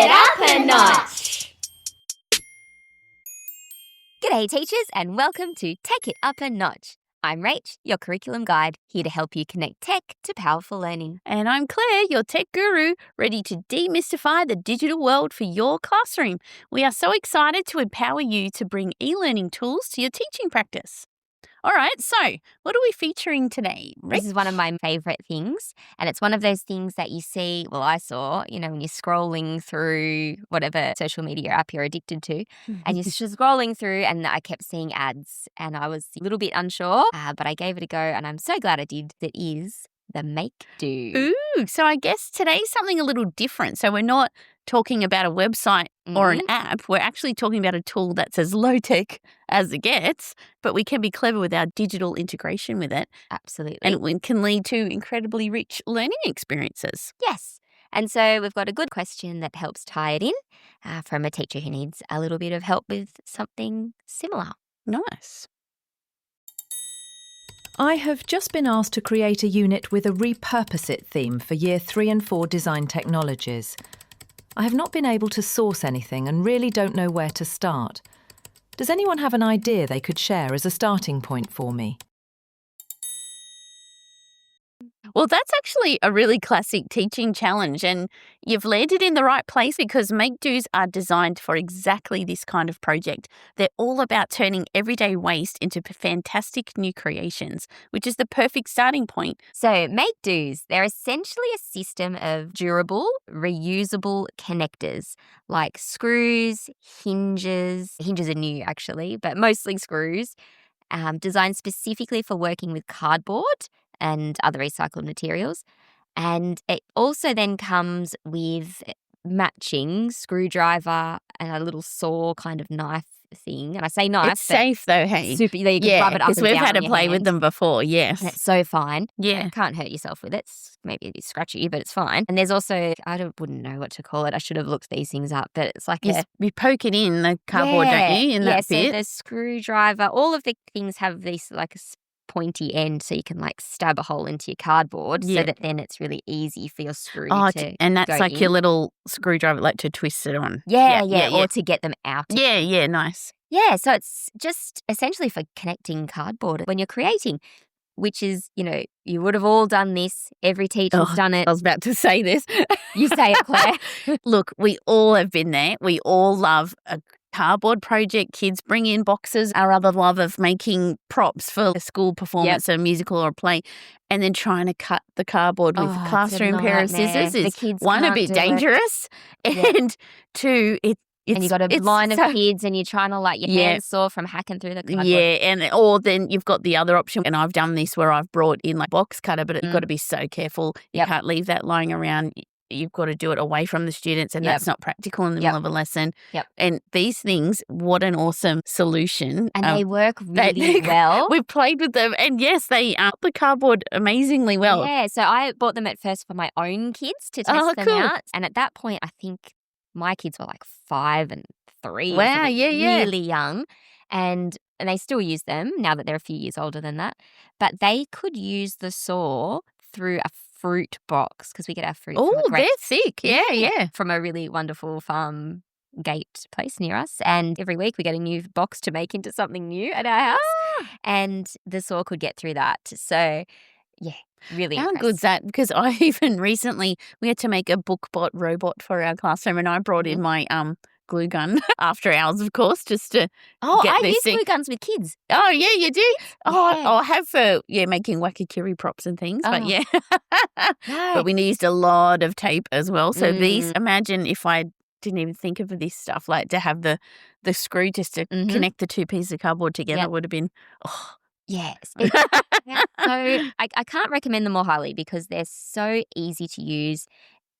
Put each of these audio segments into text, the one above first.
it up a notch. G'day teachers and welcome to Take It Up a Notch. I'm Rach, your curriculum guide, here to help you connect tech to powerful learning. And I'm Claire, your tech guru, ready to demystify the digital world for your classroom. We are so excited to empower you to bring e-learning tools to your teaching practice. All right, so what are we featuring today, Rach? This is one of my favourite things, and it's one of those things that you see, well, I saw, when you're scrolling through whatever social media app you're addicted to, and you're just scrolling through, and I kept seeing ads, and I was a little bit unsure, but I gave it a go, and I'm so glad I did. That is the Makedo. Ooh, so I guess today's something a little different. So we're not talking about a website or an app. We're actually talking about a tool that's as low-tech as it gets, but we can be clever with our digital integration with it. Absolutely. And it can lead to incredibly rich learning experiences. Yes. And so we've got a good question that helps tie it in from a teacher who needs a little bit of help with something similar. Nice. I have just been asked to create a unit with a Repurpose It theme for Year 3 and 4 design technologies. I have not been able to source anything and really don't know where to start. Does anyone have an idea they could share as a starting point for me? Well, that's actually a really classic teaching challenge, and you've landed in the right place because Makedos are designed for exactly this kind of project. They're all about turning everyday waste into fantastic new creations, which is the perfect starting point. So Makedos, they're essentially a system of durable, reusable connectors like screws, hinges. Hinges are new actually, but mostly screws, designed specifically for working with cardboard and other recycled materials. And it also then comes with matching screwdriver and a little saw kind of knife thing. And I say knife. It's safe though, hey? Super, you can rub it up and down. Because we've had to on your play with hand. them before, yes. And it's so fine. Yeah. You can't hurt yourself with it. It's maybe a bit scratchy, but it's fine. And there's also, wouldn't know what to call it. I should have looked these things up, but it's like you poke it in the cardboard, don't you? In that bit. So the screwdriver, all of the things have these like a pointy end so you can like stab a hole into your cardboard so that then it's really easy for your screw to and that's go like in. your little screwdriver like to twist it on. Or to get them out. Yeah, nice. Yeah, so it's just essentially for connecting cardboard when you're creating, which is, you would have all done this. Every teacher's done it. I was about to say this. You say it, Claire. Look, we all have been there. We all love a cardboard project. Kids bring in boxes. Our other love of making props for a school performance, a musical or a play, and then trying to cut the cardboard with a classroom pair of scissors is, one, a bit dangerous, and two, and you got a line of kids and you're trying to your hands sore from hacking through the cardboard. Yeah, or then you've got the other option, and I've done this where I've brought in box cutter, but you've got to be so careful. You can't leave that lying around. You've got to do it away from the students, and that's not practical in the middle of a lesson. And these things, what an awesome solution. And they work really well. We've played with them, and yes, they art the cardboard amazingly well. Yeah, so I bought them at first for my own kids to test them out. And at that point, I think my kids were 5 and 3. Wow, really young. And they still use them now that they're a few years older than that. But they could use the saw through a fruit box because we get our fruit. Oh, they're thick. Yeah. From a really wonderful farm gate place near us. And every week we get a new box to make into something new at our house. And the saw could get through that. So, yeah. Really How impressed. good's that? Because I even recently, we had to make a BookBot robot for our classroom, and I brought in my glue gun after hours, of course, just to get this use thing. glue guns with kids. Oh, yeah, you do? Yeah. Oh, I have for, making wakakiri props and things, but yeah. But we used a lot of tape as well. So these, imagine if I didn't even think of this stuff, to have the screw just to connect the two pieces of cardboard together would have been, Yes. So I can't recommend them more highly because they're so easy to use.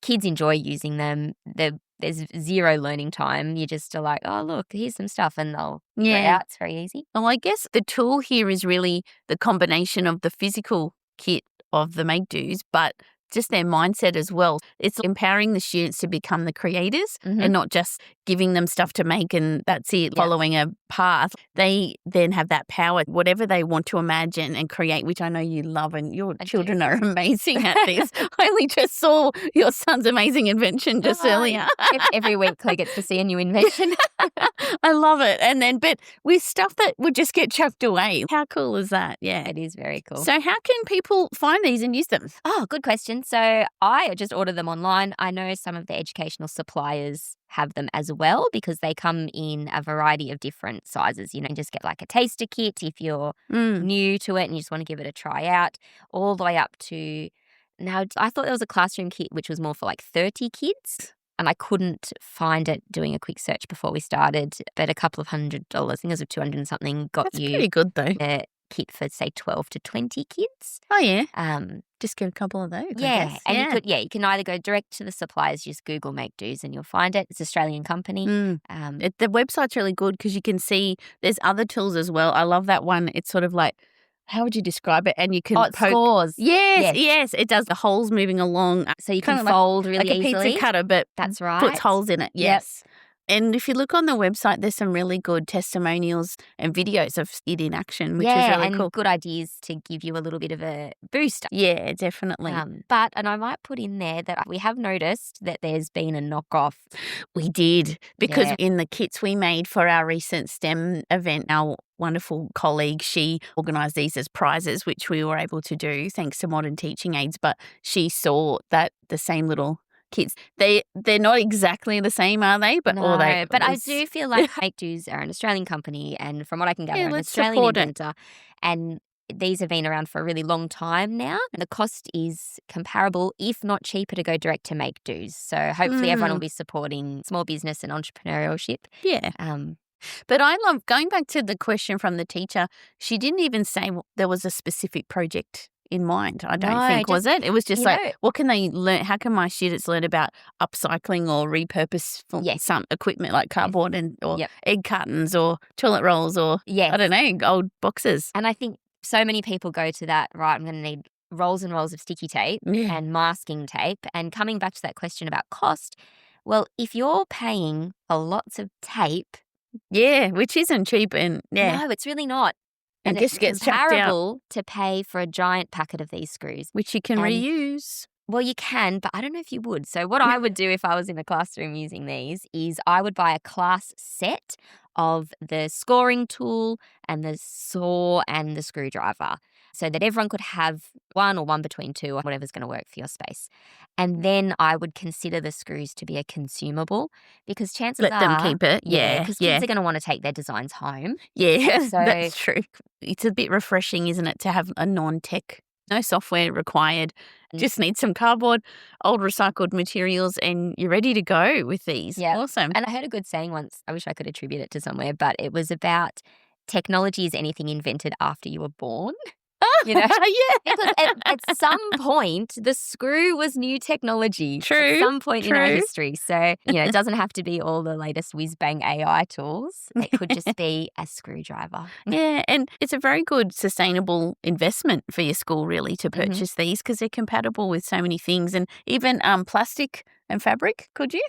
Kids enjoy using them. There's zero learning time. You just are like, oh, look, here's some stuff, and they'll go out. It's very easy. Well, I guess the tool here is really the combination of the physical kit of the Makedos, but just their mindset as well. It's empowering the students to become the creators and not just giving them stuff to make and that's it, following a path. They then have that power, whatever they want to imagine and create, which I know you love, and your children are amazing at this. I only just saw your son's amazing invention just earlier. Every week Claire gets to see a new invention. I love it. And then, but with stuff that would just get chucked away. How cool is that? Yeah. It is very cool. So how can people find these and use them? Oh, good question. So I just order them online. I know some of the educational suppliers have them as well because they come in a variety of different sizes. You know, just get like a taster kit if you're new to it and you just want to give it a try out, all the way up to, now I thought there was a classroom kit which was more for like 30 kids. And I couldn't find it doing a quick search before we started, but a couple of $100, I think it was 200 and something, got That's you pretty good though. a kit for say 12 to 20 kids. Oh yeah. Just get a couple of those. Yeah, and you can either go direct to the suppliers, just Google Makedos and you'll find it. It's an Australian company. The website's really good because you can see there's other tools as well. I love that one. It's sort of like, how would you describe it? And you can it scores. Yes. It does the holes moving along. So you can fold really like easily. Like a pizza cutter, but that's right. Puts holes in it. Yes. Yep. And if you look on the website, there's some really good testimonials and videos of it in action, which is really and cool. Good ideas to give you a little bit of a boost. Yeah, definitely. And I might put in there that we have noticed that there's been a knockoff. We did, because in the kits we made for our recent STEM event, our wonderful colleague, she organised these as prizes, which we were able to do thanks to modern teaching aids, but she saw that the same little kits, they're not exactly the same, are they? But no, but I do feel like Makedos are an Australian company, and from what I can gather, an Australian inventor, and these have been around for a really long time now. And the cost is comparable, if not cheaper, to go direct to Makedos. So hopefully everyone will be supporting small business and entrepreneurship. Yeah. But I love going back to the question from the teacher. She didn't even say there was a specific project in mind, I don't think, was it? It was just like, what can they learn? How can my students learn about upcycling or repurpose some equipment like cardboard or egg cartons or toilet rolls or, I don't know, old boxes? And I think so many people go to that, right, I'm going to need rolls and rolls of sticky tape and masking tape. And coming back to that question about cost, well, if you're paying for lots of tape. Yeah, which isn't cheap. And no, it's really not. And it's just gets comparable to pay for a giant packet of these screws. Which you can reuse. Well, you can, but I don't know if you would. So what I would do if I was in a classroom using these is I would buy a class set of the scoring tool and the saw and the screwdriver so that everyone could have one or one between two or whatever's going to work for your space. And then I would consider the screws to be a consumable because chances are... Let them keep it. Yeah. Because kids are going to want to take their designs home. Yeah, so, that's true. It's a bit refreshing, isn't it, to have a non-tech, no software required. Just need some cardboard, old recycled materials, and you're ready to go with these. Yeah. Awesome. And I heard a good saying once, I wish I could attribute it to somewhere, but it was about technology is anything invented after you were born. You know? Because at some point, the screw was new technology. True. At some point in our history. So, it doesn't have to be all the latest whiz-bang AI tools. It could just be a screwdriver. Yeah, and it's a very good sustainable investment for your school, really, to purchase these because they're compatible with so many things. And even plastic and fabric, could you?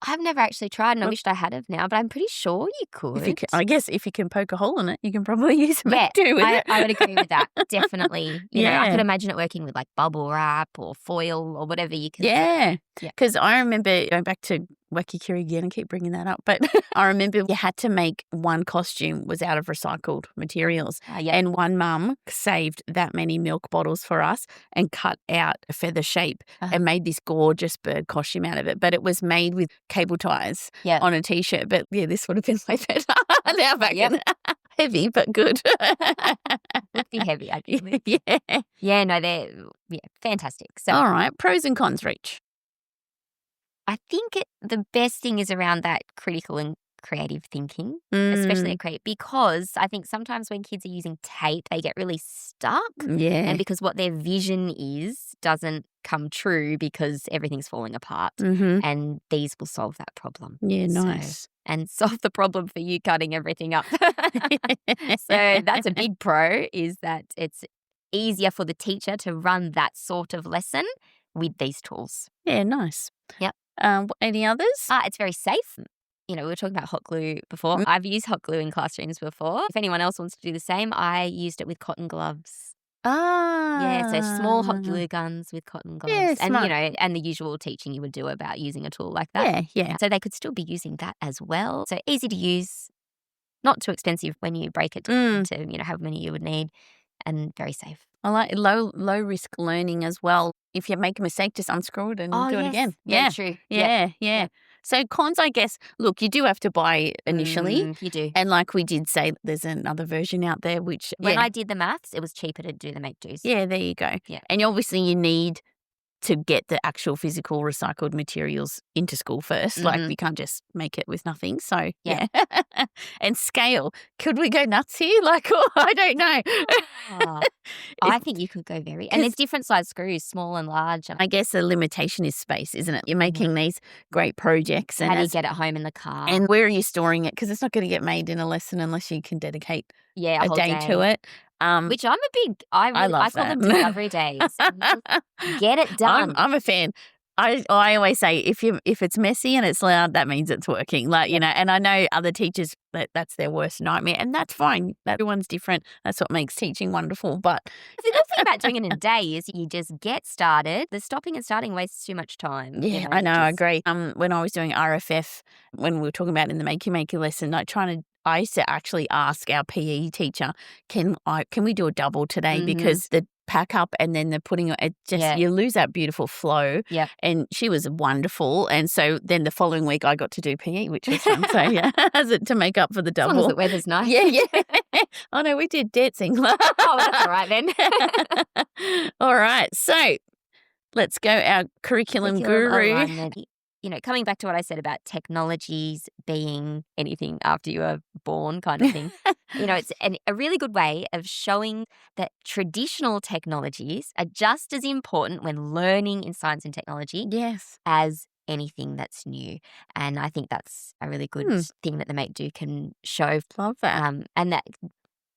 I've never actually tried, and I wished I had have now, but I'm pretty sure you could. I guess if you can poke a hole in it, you can probably use a Makedo with it. I would agree with that, definitely. You know, I could imagine it working with like bubble wrap or foil or whatever you can. Yeah, because I remember going back to Wakikiri again, I keep bringing that up, but I remember you had to make one costume was out of recycled materials. And one mum saved that many milk bottles for us and cut out a feather shape and made this gorgeous bird costume out of it. But it was made with cable ties on a T-shirt. But this would have been way better now back then. Heavy, but good. Pretty heavy, actually. Yeah. Yeah, no, they're fantastic. So, all right, pros and cons, Reach. I think the best thing is around that critical and creative thinking, especially at Create, because I think sometimes when kids are using tape, they get really stuck. Yeah. And because what their vision is doesn't come true because everything's falling apart. And these will solve that problem. Yeah, nice. And solve the problem for you cutting everything up. So that's a big pro, is that it's easier for the teacher to run that sort of lesson with these tools. Yeah, nice. Yep. Any others? It's very safe. We were talking about hot glue before. Mm. I've used hot glue in classrooms before. If anyone else wants to do the same, I used it with cotton gloves. Yeah, so small hot glue guns with cotton gloves. Yeah, and, smart. and the usual teaching you would do about using a tool like that. Yeah. So they could still be using that as well. So easy to use, not too expensive when you break it to, however many you would need, and very safe. I like low risk learning as well. If you make a mistake, just unscrew it and do it again. Very true. Yeah. Yep. So cons, I guess, look, you do have to buy initially. You do. And like we did say, there's another version out there which When I did the maths, it was cheaper to do the Makedos. Yeah, there you go. Yeah. And obviously you need to get the actual physical recycled materials into school first. Like you can't just make it with nothing. So yeah. And scale. Could we go nuts here? Like, I don't know. I think you could go very, and there's different size screws, small and large. I guess the limitation is space, isn't it? You're making these great projects. And how do you get it home in the car? And where are you storing it? Because it's not going to get made in a lesson unless you can dedicate a day to it. Which I call them discovery days. Get it done. I'm a fan. I always say if it's messy and it's loud, that means it's working. Like, and I know other teachers that's their worst nightmare, and that's fine. Everyone's different. That's what makes teaching wonderful. But the good thing about doing it in a day is you just get started. The stopping and starting wastes too much time. Yeah, I know. I agree. When I was doing RFF, when we were talking about in the MakedoMakedo lesson, I used to actually ask our PE teacher, can we do a double today? Because the pack up and then the putting it just you lose that beautiful flow. Yeah. And she was wonderful. And so then the following week I got to do PE, which was fun. So to make up for the double. As long as the weather's nice. Yeah. Oh no, we did dancing. That's all right then. All right. So let's go our curriculum guru. Alignment. Coming back to what I said about technologies being anything after you were born kind of thing, it's a really good way of showing that traditional technologies are just as important when learning in science and technology as anything that's new. And I think that's a really good thing that the Makedo can show. Love that. And that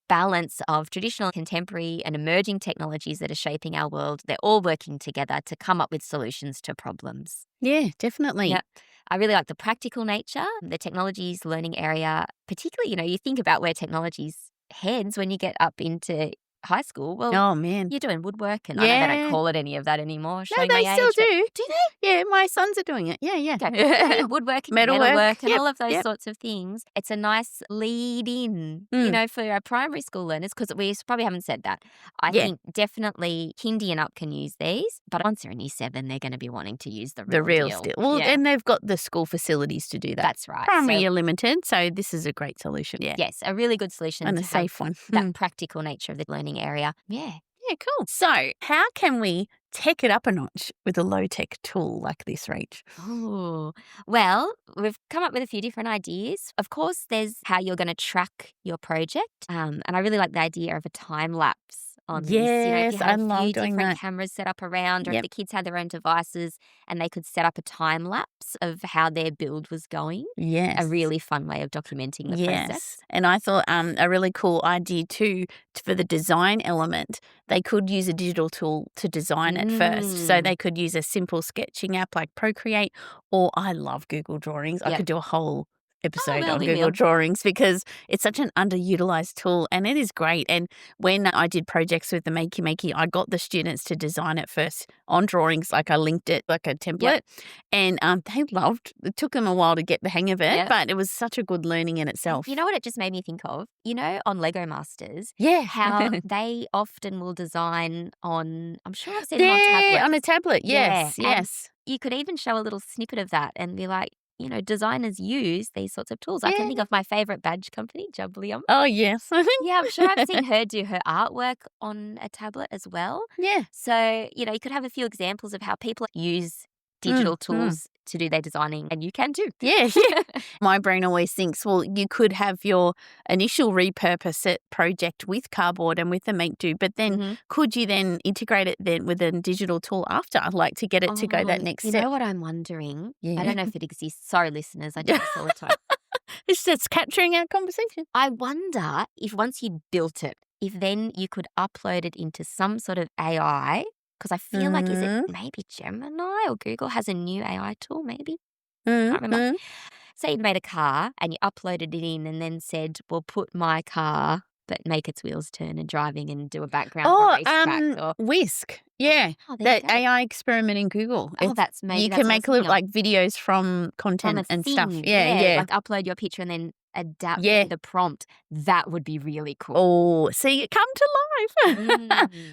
balance of traditional, contemporary and emerging technologies that are shaping our world, they're all working together to come up with solutions to problems. Yeah, definitely. Yeah. I really like the practical nature, the technologies learning area, particularly, you think about where technologies heads when you get up into high school. Well, oh man, you're doing woodwork, and I know they don't call it any of that anymore. No, they still do. Do they? Yeah, my sons are doing it. Yeah. Okay. Woodwork, metalwork, and all of those Yep. sorts of things. It's a nice lead in, for our primary school learners, because we probably haven't said that. I think definitely kindy and up can use these, but once they're in year 7, they're going to be wanting to use the real deal. Deal. Well, and they've got the school facilities to do that. That's right. Primary are limited, so this is a great solution. Yeah. Yes, a really good solution And to a safe one. That practical nature of the learning area. Yeah. Yeah, cool. So how can we tech it up a notch with a low-tech tool like this, Rach? Oh, well, we've come up with a few different ideas. Of course, there's how you're going to track your project. And I really like the idea of a time lapse on this. Yes, if you have I a love few doing different that. cameras set up around, or Yep. if the kids had their own devices and they could set up a time lapse of how their build was going. Yes. A really fun way of documenting the process. And I thought a really cool idea too for the design element. They could use a digital tool to design it first. So they could use a simple sketching app like Procreate, or I love Google Drawings. I could do a whole episode on Google Drawings because it's such an underutilized tool and it is great. And when I did projects with the MakedoMakedo, I got the students to design it first on drawings, like I linked it like a template, and they loved. It took them a while to get the hang of it, but it was such a good learning in itself. You know what it just made me think of? On Lego Masters, how they often will design on, I'm sure I've seen them on tablets. On a tablet, yes. You could even show a little snippet of that and be like, designers use these sorts of tools. I can think of my favorite badge company, Jublium. Oh, yes. Yeah, I'm sure I've seen her do her artwork on a tablet as well. Yeah. So, you could have a few examples of how people use digital tools to do their designing, and you can too. Yeah. My brain always thinks, well, you could have your initial repurpose it project with cardboard and with the Makedo, but then could you then integrate it then with a digital tool after, like to get it to go that next step? You know what I'm wondering? I don't know if it exists. Sorry, listeners, I do this all the time. It's just capturing our conversation. I wonder if once you built it, if then you could upload it into some sort of AI because I feel like, is it maybe Gemini or Google has a new AI tool maybe? Can't remember. Say you'd made a car and you uploaded it in and then said, well, put my car, but make its wheels turn and driving and do a background for racetrack. Or Whisk. Yeah. Oh, there you That go. AI experiment in Google. Oh, that's maybe You that's can what I make was thinking little of. like videos from From content a and thing. stuff. Yeah. Like upload your picture and then adapt Yeah. the prompt. That would be really cool. Oh, see, it come to life.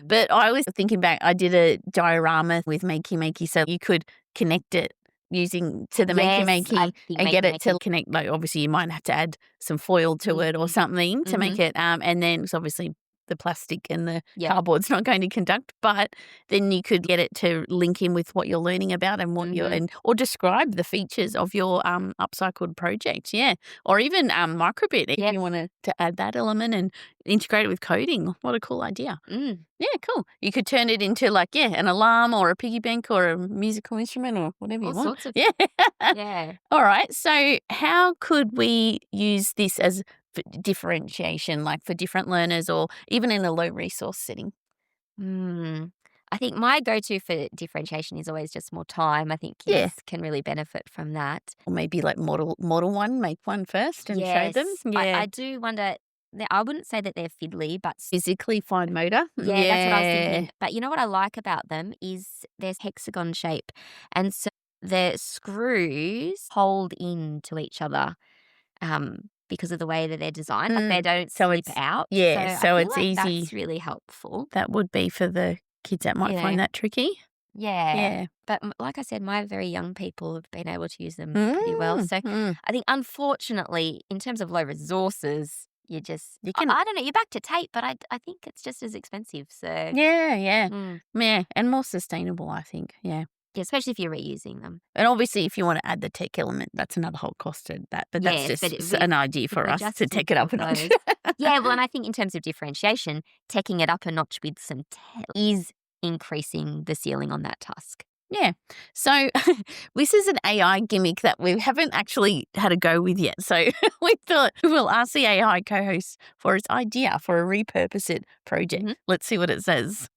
But I was thinking back, I did a diorama with MakedoMakedo, so you could connect it using to the Yes, I MakedoMakedo think and get it to MakedoMakedo. connect. Like, obviously, you might have to add some foil to it or something to make it. And then it's obviously the plastic and the cardboard's not going to conduct, but then you could get it to link in with what you're learning about and what you're or describe the features of your upcycled project. Yeah. Or even Microbit if you want to add that element and integrate it with coding. What a cool idea. Yeah, cool. You could turn it into like, an alarm or a piggy bank or a musical instrument or whatever you All want. sorts of Yeah. All right. So how could we use this as differentiation, like for different learners or even in a low resource setting? I think my go-to for differentiation is always just more time. I think kids can really benefit from that. Or maybe like model one, make one first and show them. I do wonder. I wouldn't say that they're fiddly, but Physically fine motor. that's what I was thinking. But you know what I like about them is there's hexagon shape, and so the screws hold into each other because of the way that they're designed. Like they don't slip out. Yeah, so I feel it's like easy. That's really helpful. That would be for the kids that might find that tricky. Yeah. But like I said, my very young people have been able to use them pretty well. So I think, unfortunately, in terms of low resources, you can. I don't know. You're back to tape, but I think it's just as expensive. So yeah, and more sustainable, I think. Yeah, especially if you're reusing them. And obviously, if you want to add the tech element, that's another whole cost to that. But that's just an idea for us to take it up a notch. Well, and I think in terms of differentiation, taking it up a notch with some tech is increasing the ceiling on that task. Yeah. So this is an AI gimmick that we haven't actually had a go with yet. So we thought we'll ask the AI co-host for its idea for a repurpose it project. Let's see what it says.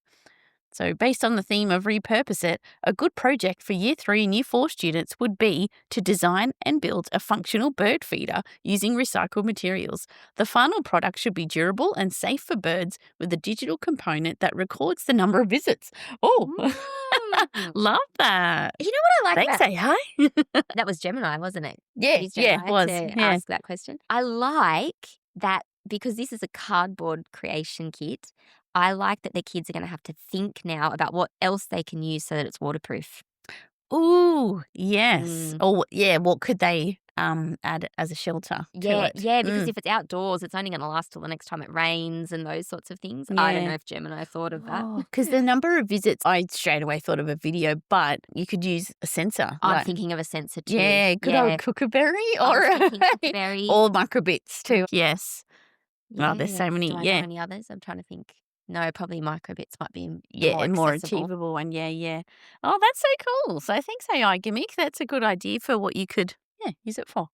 So based on the theme of repurpose it, a good project for Year 3 and Year 4 students would be to design and build a functional bird feeder using recycled materials. The final product should be durable and safe for birds with a digital component that records the number of visits. Oh, love that. You know what I like? Thanks, AI. That was Gemini, wasn't it? Yeah, it was. To ask that question. I like that because this is a cardboard creation kit. I like that the kids are going to have to think now about what else they can use so that it's waterproof. Ooh, yes. Or what could they add as a shelter to it? Yeah, because if it's outdoors, it's only going to last till the next time it rains and those sorts of things. I don't know if Gemini thought of that. Because the number of visits, I straight away thought of a video, but you could use a sensor. I'm thinking of a sensor too. Yeah, good old Kookaberry or microbits too. Yes. Yeah, there's so many. Do I know any others? I'm trying to think. No, probably microbits might be more achievable one. Yeah. Oh, that's so cool. So thanks, AI Gimmick. That's a good idea for what you could use it for.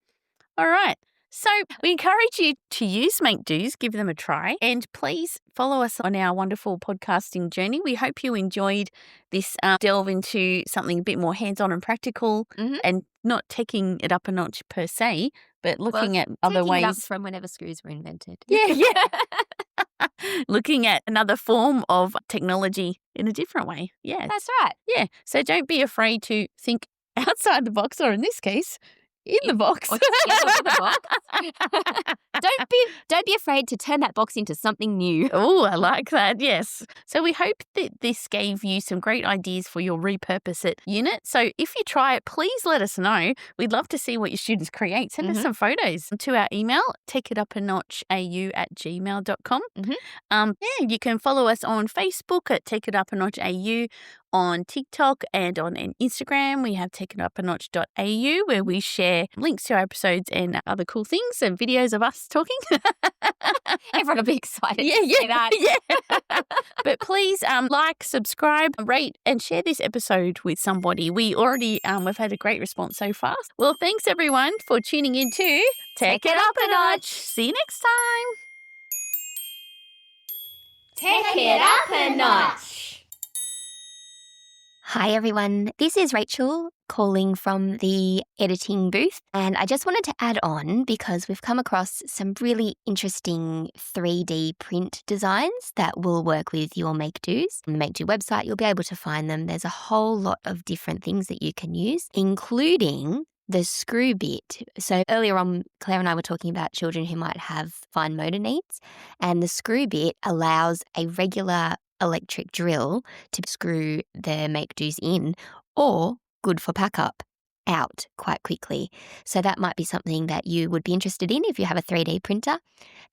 All right. So we encourage you to use Makedo's, give them a try, and please follow us on our wonderful podcasting journey. We hope you enjoyed this delve into something a bit more hands-on and practical and not taking it up a notch per se, but looking at other ways. It up from whenever screws were invented. Yeah. Looking at another form of technology in a different way. Yeah. That's right. Yeah. So don't be afraid to think outside the box, or in this case, in the box. Or together with the box. Don't be afraid to turn that box into something new. Oh, I like that. Yes. So we hope that this gave you some great ideas for your repurpose it unit. So if you try it, please let us know. We'd love to see what your students create. Send us some photos to our email, takeitupanochau@gmail.com. You can follow us on Facebook at takeitupanochau, on TikTok and on Instagram. We have takeitupanoch.au where we share links to our episodes and other cool things and videos of us talking. Everyone will be excited to see that. Yeah. But please like, subscribe, rate and share this episode with somebody. We already we've had a great response so far. Well, thanks everyone for tuning in to Take It Up a Notch. See you next time. Take it up a notch. Hi everyone, this is Rachel calling from the editing booth, and I just wanted to add on because we've come across some really interesting 3D print designs that will work with your Makedos. On the Makedo website, you'll be able to find them. There's a whole lot of different things that you can use, including the screw bit. So earlier on, Claire and I were talking about children who might have fine motor needs, and the screw bit allows a regular electric drill to screw the Makedos in, or good for pack up, out quite quickly. So that might be something that you would be interested in if you have a 3D printer.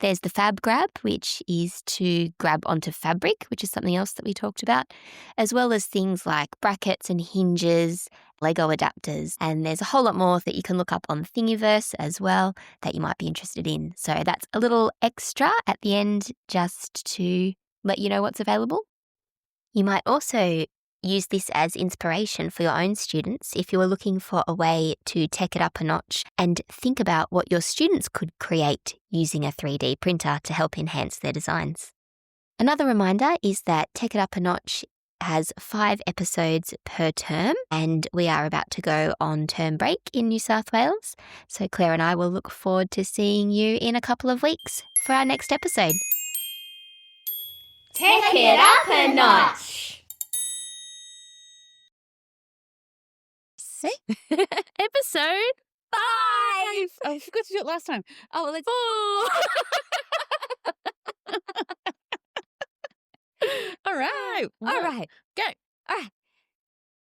There's the fab grab, which is to grab onto fabric, which is something else that we talked about, as well as things like brackets and hinges, Lego adapters, and there's a whole lot more that you can look up on Thingiverse as well that you might be interested in. So that's a little extra at the end just to let you know what's available. You might also use this as inspiration for your own students if you are looking for a way to take it up a notch and think about what your students could create using a 3D printer to help enhance their designs. Another reminder is that Take It Up a Notch has 5 episodes per term, and we are about to go on term break in New South Wales. So Claire and I will look forward to seeing you in a couple of weeks for our next episode. Take it up a notch. Episode 5. Oh, I forgot to do it last time. Oh, let's. All right. All right. Go. All right.